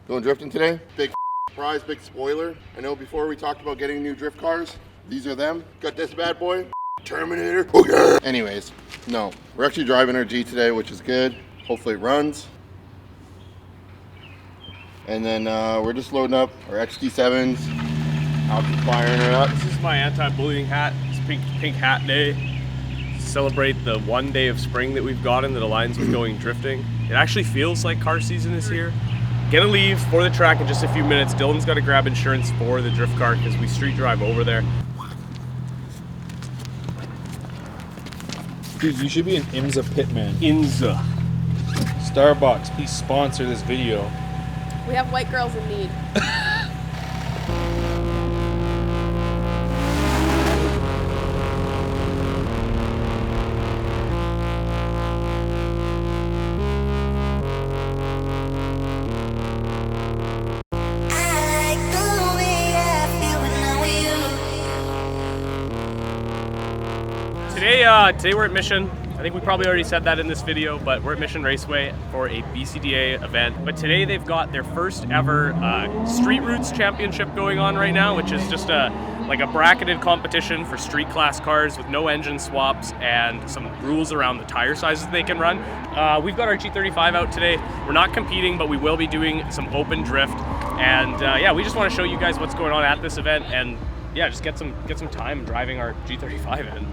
Going drifting today? Big surprise, big spoiler. I know before we talked about getting new drift cars. These are them. Got this bad boy. Terminator. Okay. Anyways, no. We're actually driving our G today, which is good. Hopefully it runs. And then we're just loading up our XT7s. I'll be firing her up. This is my anti-bullying hat. It's pink hat day. Celebrate the one day of spring that we've gotten that aligns with going drifting. It actually feels like car season is here. Gonna leave for the track in just a few minutes. Dylan's got to grab insurance for the drift car because we street drive over there. Dude, you should be an IMSA pitman. IMSA. Starbucks, please sponsor this video. We have white girls in need. Today we're at Mission. I think we probably already said that in this video, but we're at Mission Raceway for a BCDA event. But today they've got their first ever Street Roots Championship going on right now, which is just like a bracketed competition for street class cars with no engine swaps and some rules around the tire sizes they can run. We've got our G35 out today. We're not competing, but we will be doing some open drift. And yeah, we just want to show you guys what's going on at this event and yeah, just get some time driving our G35 in.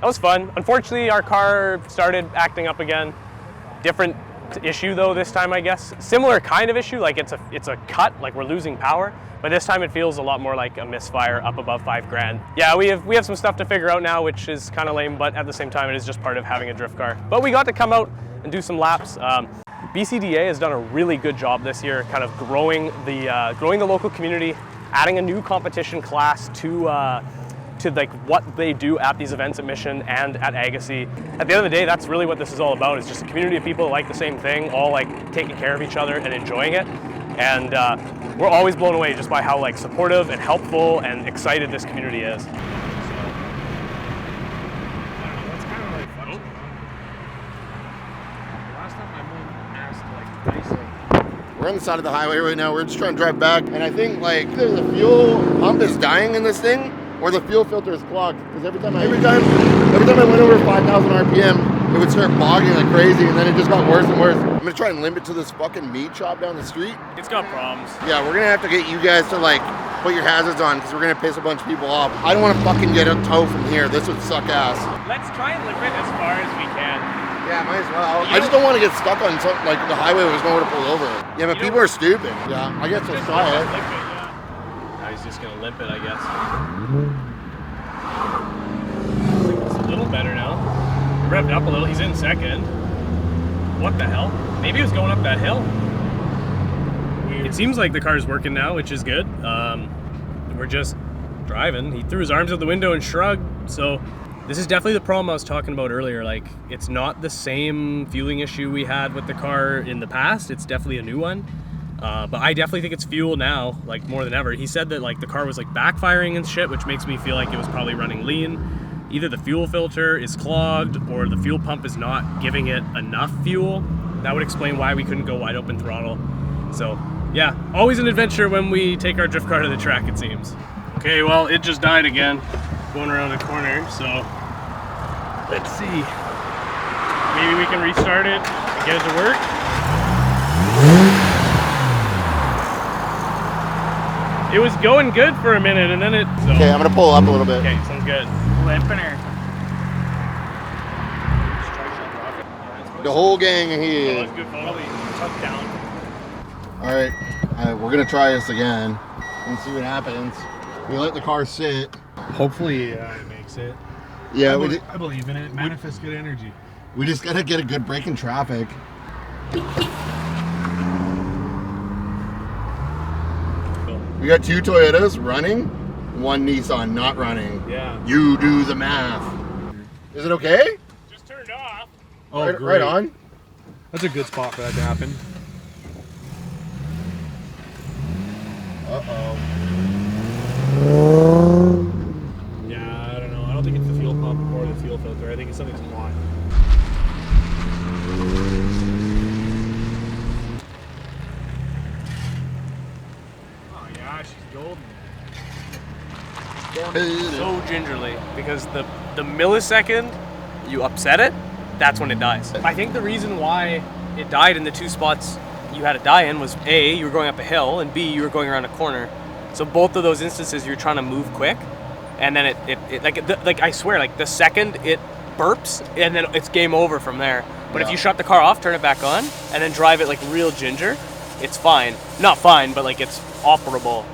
That was fun. Unfortunately, our car started acting up again. Different issue though this time, I guess. Similar kind of issue, like it's a cut, like we're losing power. But this time it feels a lot more like a misfire up above $5,000. Yeah, we have some stuff to figure out now, which is kind of lame, but at the same time, it is just part of having a drift car. But we got to come out and do some laps. BCDA has done a really good job this year, kind of growing the local community, adding a new competition class to like what they do at these events at Mission and at Agassiz. At the end of the day, that's really what this is all about. It's just a community of people that like the same thing, all like taking care of each other and enjoying it. And we're always blown away just by how like supportive and helpful and excited this community is. We're on the side of the highway right now. We're just trying to drive back, and I think like the fuel pump is dying in this thing, or the fuel filter is clogged. Because every time I went over 5,000 RPM, it would start bogging like crazy, and then it just got worse and worse. I'm gonna try and limp it to this fucking meat shop down the street. It's got problems. Yeah, we're gonna have to get you guys to like put your hazards on, because we're gonna piss a bunch of people off. I don't want to fucking get a tow from here. This would suck ass. Let's try and limp it as far as we can. Yeah, might as well. I just don't want to get stuck on like the highway where there's nowhere to pull over. Yeah, but people are stupid. Yeah, I guess let's try it. Now he's just gonna limp it, I guess. It's a little better now. Revved up a little. He's in second. What the hell? Maybe he was going up that hill. It seems like the car's working now, which is good. We're just driving. He threw his arms out the window and shrugged. So this is definitely the problem I was talking about earlier. Like, it's not the same fueling issue we had with the car in the past. It's definitely a new one. But I definitely think it's fuel now, like more than ever. He said that like the car was like backfiring and shit, which makes me feel like it was probably running lean. Either the fuel filter is clogged or the fuel pump is not giving it enough fuel. That would explain why we couldn't go wide open throttle. So yeah, always an adventure when we take our drift car to the track, it seems. Okay, well, it just died again, going around a corner, so let's see. Maybe we can restart it and get it to work. It was going good for a minute, and then it... So. Okay, I'm gonna pull up a little bit. Okay, sounds good. Limping her. The whole gang here. Oh, that's good photo. Tuck down. All right, we're gonna try this again and see what happens. We let the car sit. Hopefully it makes it. Yeah, I believe in it. Manifest good energy. We just gotta get a good break in traffic. We got 2 Toyotas running, 1 Nissan not running. Yeah. You do the math. Is it okay? Just turned off. Oh, right, great. right on. That's a good spot for that to happen. Uh-oh. Yeah, I don't know. I don't think it's the fuel pump or the fuel filter. I think it's something's hot. Oh yeah, she's golden. So gingerly, because the millisecond you upset it, that's when it dies. I think the reason why it died in the 2 spots you had it die in was A, you were going up a hill, and B, you were going around a corner. So both of those instances, you're trying to move quick, and then it like I swear, like the second it burps, and then it's game over from there. But if you shut the car off, turn it back on, and then drive it like real ginger, it's fine. Not fine, but like it's operable.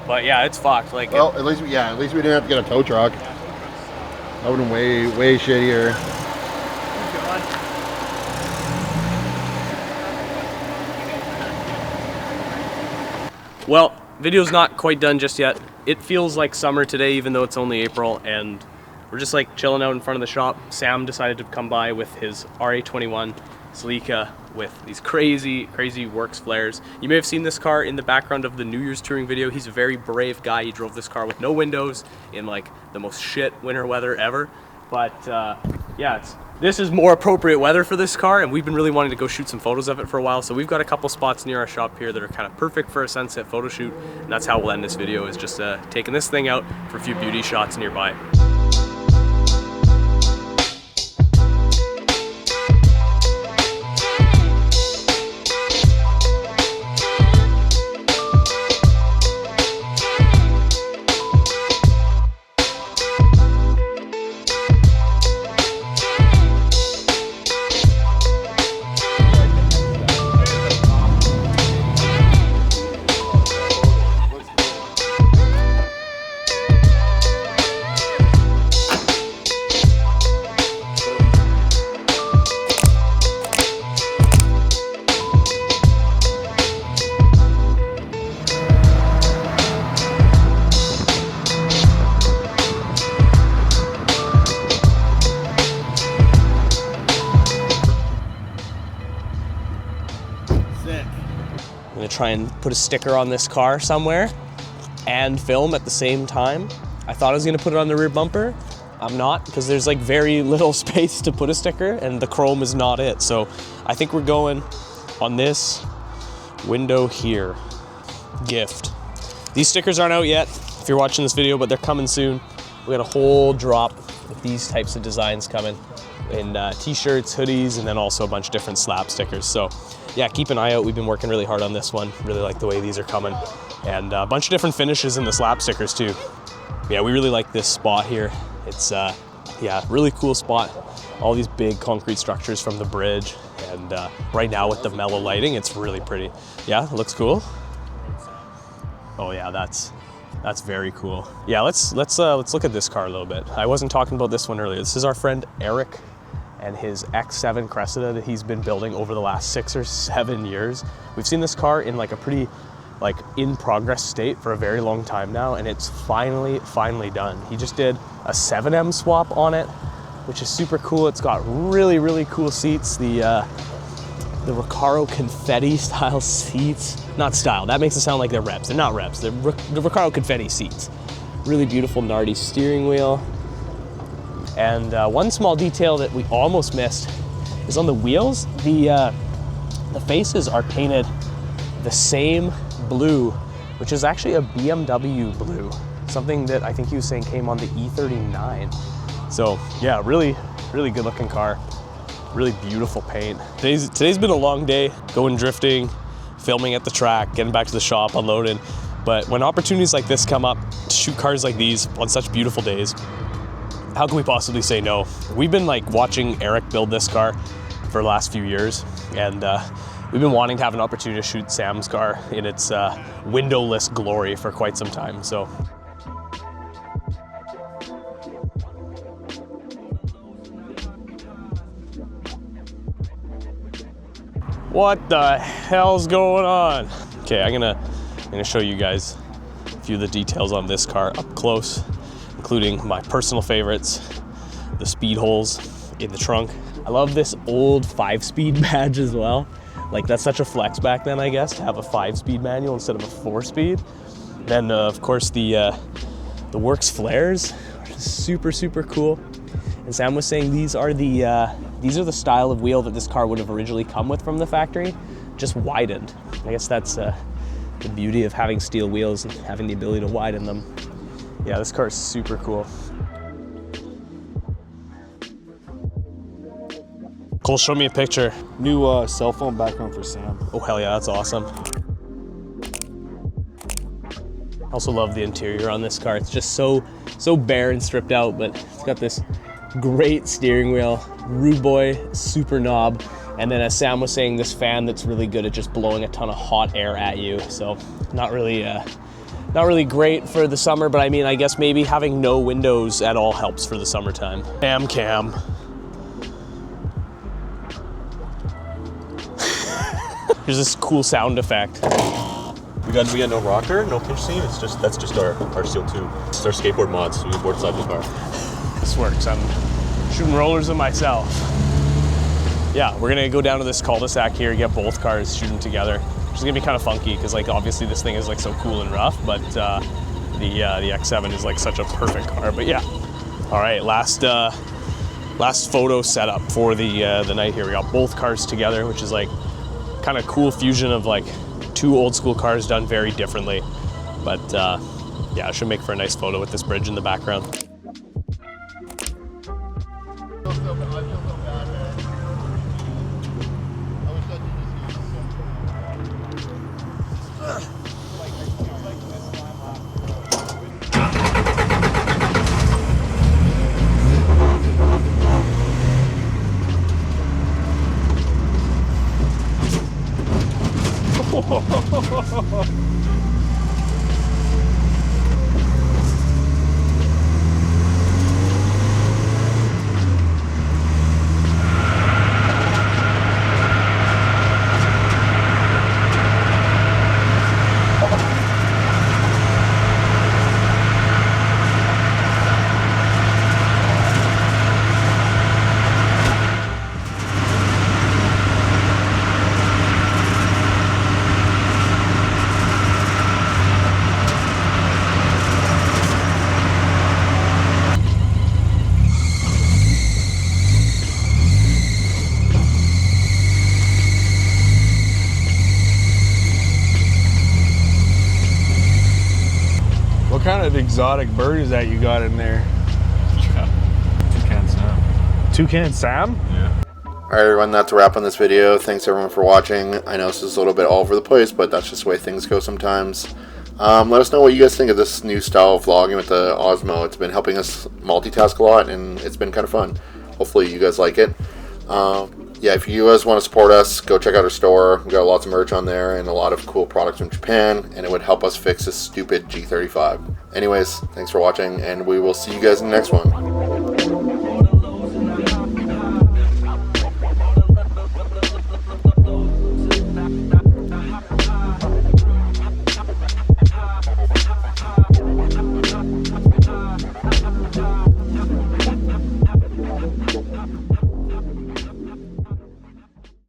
But yeah, it's fucked. Like, well, at least we didn't have to get a tow truck. That would have been way shittier. Well, video's not quite done just yet. It feels like summer today, even though it's only April, and we're just like chilling out in front of the shop. Sam decided to come by with his RA21 Celica with these crazy works flares. You may have seen this car in the background of the New Year's touring video. He's a very brave guy. He drove this car with no windows in like the most shit winter weather ever. But yeah, this is more appropriate weather for this car, and we've been really wanting to go shoot some photos of it for a while. So we've got a couple spots near our shop here that are kind of perfect for a sunset photo shoot, and that's how we'll end this video, is just taking this thing out for a few beauty shots nearby. Sick. I'm gonna try and put a sticker on this car somewhere and film at the same time. I thought I was gonna put it on the rear bumper. I'm not, because there's like very little space to put a sticker and the chrome is not it. So I think we're going on this window here. Gift. These stickers aren't out yet if you're watching this video, but they're coming soon. We got a whole drop with these types of designs coming in t-shirts, hoodies, and then also a bunch of different slab stickers. So yeah, keep an eye out. We've been working really hard on this one. Really like the way these are coming, and a bunch of different finishes in the slab stickers too. Yeah, we really like this spot here. It's yeah, really cool spot. All these big concrete structures from the bridge, and right now with the mellow lighting, it's really pretty. Yeah, it looks cool. Oh yeah, that's very cool. Yeah, let's look at this car a little bit. I wasn't talking about this one earlier. This is our friend Eric and his X7 Cressida that he's been building over the last 6 or 7 years. We've seen this car in like a pretty in progress state for a very long time now, and it's finally done. He just did a 7M swap on it, which is super cool. It's got really cool seats. The Recaro confetti style seats. Not style, that makes it sound like they're Rebs. They're not Rebs, they're the Recaro confetti seats. Really beautiful Nardi steering wheel. And one small detail that we almost missed is on the wheels. The faces are painted the same blue, which is actually a BMW blue. Something that I think he was saying came on the E39. So yeah, really good looking car. Really beautiful paint. Today's been a long day, going drifting, filming at the track, getting back to the shop, unloading. But when opportunities like this come up to shoot cars like these on such beautiful days, how can we possibly say no? We've been watching Eric build this car for the last few years, and we've been wanting to have an opportunity to shoot Sam's car in its windowless glory for quite some time. So what the hell's going on? Okay, I'm gonna show you guys a few of the details on this car up close, including my personal favorites, the speed holes in the trunk. I love this old 5-speed badge as well. That's such a flex back then, I guess, to have a 5-speed manual instead of a 4-speed. Then of course the Works flares, super cool. And Sam was saying these are the style of wheel that this car would have originally come with from the factory, just widened. I guess that's the beauty of having steel wheels and having the ability to widen them. Yeah, this car is super cool. Cole, show me a picture. New cell phone background for Sam. Oh hell yeah, that's awesome. I also love the interior on this car. It's just so bare and stripped out, but it's got this great steering wheel, Rudeboy super knob, and then as Sam was saying, this fan that's really good at just blowing a ton of hot air at you. So not really great for the summer, but I mean, I guess maybe having no windows at all helps for the summertime. Cam. Here's this cool sound effect. We got no rocker, no pinch seam. That's just our steel tube. It's our skateboard mods. We board side the car. This works. I'm shooting rollers of myself. Yeah, we're gonna go down to this cul-de-sac here, get both cars, shoot them together, which is gonna be kind of funky because obviously this thing is so cool and rough, but the X7 is such a perfect car. But yeah, all right, last photo setup for the night here. We got both cars together, which is kind of cool fusion of two old school cars done very differently. But yeah, it should make for a nice photo with this bridge in the background. kind of exotic bird is that you got in there? Toucan Sam. Toucan Sam? Yeah. Alright everyone, that's a wrap on this video. Thanks everyone for watching. I know this is a little bit all over the place, but that's just the way things go sometimes. Let us know what you guys think of this new style of vlogging with the Osmo. It's been helping us multitask a lot, and it's been kind of fun. Hopefully you guys like it. Yeah, if you guys want to support us, go check out our store. We got lots of merch on there and a lot of cool products from Japan, and it would help us fix this stupid G35. Anyways, thanks for watching, and we will see you guys in the next one.